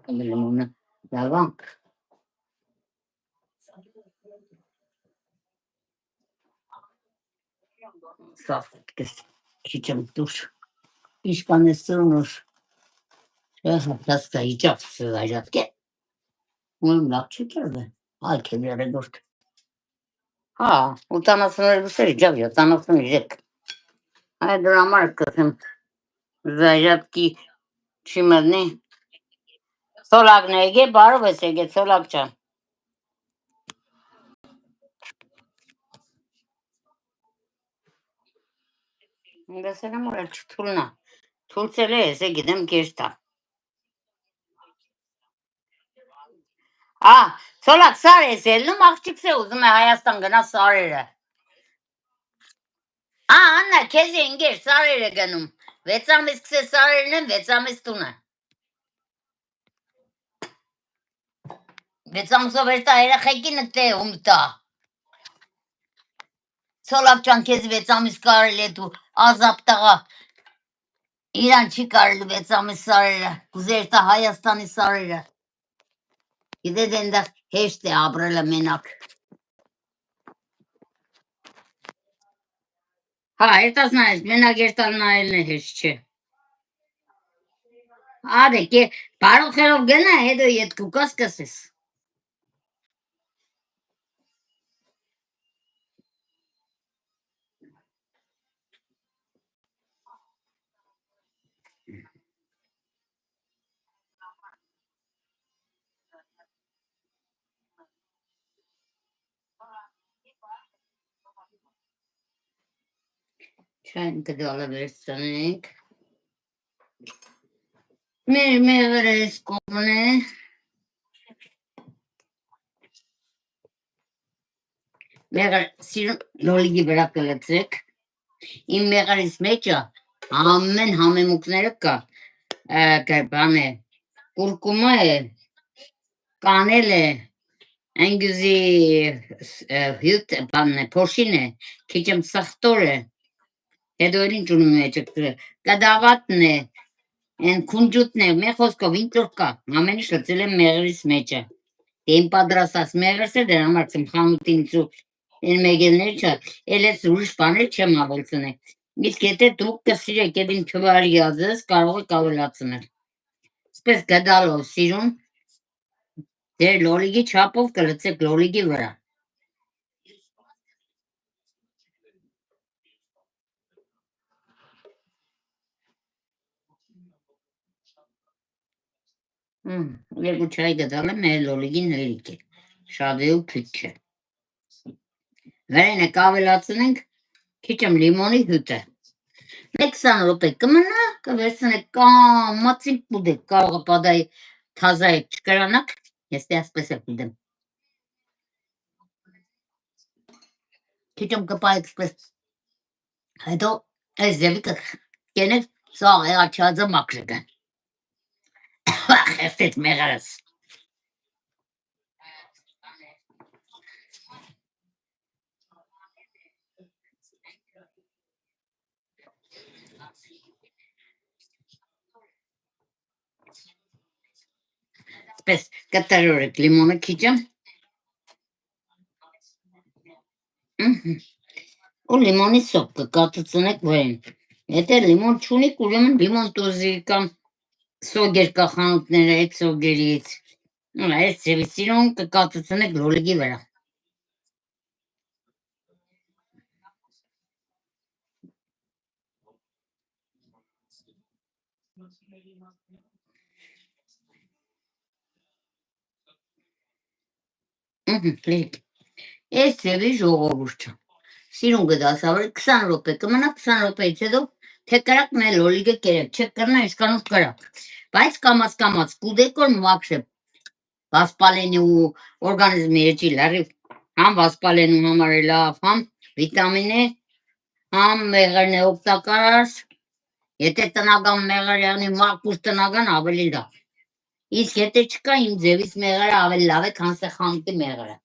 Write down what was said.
Limone. Devam. Saf kız. Çiçeğim dur. İşkanı sığınır. Hasta yiyecek sığacak ki. Onun laf çekerdi. Ay kenara dur. Ha, utanasını bir şey yiyecek ya. Utanasını yiyecek. Haydi ramar kızım. Zayacak ki. Şimdi ne? Solak neye? Bar ve sege solakça. Desene moral çutulna. Tulsele ese gidem geçta. Ha, solak sar eselli makçıkse uzun hayastan gına sarıyla. Ha, anna kesin geç sarıyla ganım. Vetsam eskise sarıyla vetsam istuna. Vetsam soverta era hekin te umta. Solakçan kez vetsam iskarıyla tu azaptağa. İran çıkarlı vetsam sarıyla. Kuzerta hayastan sarıyla. Gide de heşte abrala menak. Ha, это знаешь, menak ertalına eline heşçi. Hadi ki paro xerov gena hedo yet kukas kases. Çayın kadı alabilirsiniz. Merveres komune. Meğer sir loligi bırakılacak. İm meğer ismeça. Amen hamemukları ka. Kerbane. Kurkuma kanele. En güzel hüt banne poşine. Kicim sahtore. Hedorin cunumaya çıktı. Gadavat ne? En kuncut ne? Me xoskov intlurka. Ameni şlatsile meğeris meça. Tem padrasas meğerse de namarksım xanutin su. En megelner çat. Eles ruş bane çemabolsune. Biz kete tuk kasire kedin çuvar yazız kargo kavlatsınır. Spes gadalov sirun. Der loligi çapov kalatsek loligi vara. Երկու չայ գտալ եմ մեր լոլիգին հերիք է, շադեու քիչ է։ Վերենը կավելացնենք քիչեմ լիմոնի հյութը։ 20 րոպե կմնա, կվերցնեք կամացին պուդեք, կարող է պադայի թազայի չկրանակ, ես դե ասպես է պուդեմ։ Քիչեմ կպայեք սպես, հետո այս ձևի կենեք սաղ էղաչածը մակրեգան։ Խեստեց մեղարս։ Սպես կտարորեք լիմոնը քիչեմ։ Ու լիմոնի սոկ կկատուցնեք վրեն։ Եթե լիմոն չունիք, ուրեմն լիմոն տուզի կամ սոգեր կա խանութները այդ սոգերից։ Այս ձևի սիրուն կկատուցնեք լոլիգի վրա։ Լիք։ Այս ձևի ժողովուրդը։ Սիրուն գդասավրը 20 րոպե կմնա 20 րոպեից հետո թե կրակ մեր լոլիգը կերեք, չեք կրնա իշկանուց կրակ։ Բայց կամաց կուդեք որ մաքրե վասպալենի ու օրգանիզմի երջի լարիվ համ վասպալենու համար է լավ, համ վիտամին է, համ մեղրն է օգտակար, եթե տնական մեղր եղնի մաքուր տնական ավելի լավ։ Իսկ եթե չկա իմ ձևից մեղրը ավելի լավ է, քան սե խանութի մեղրը։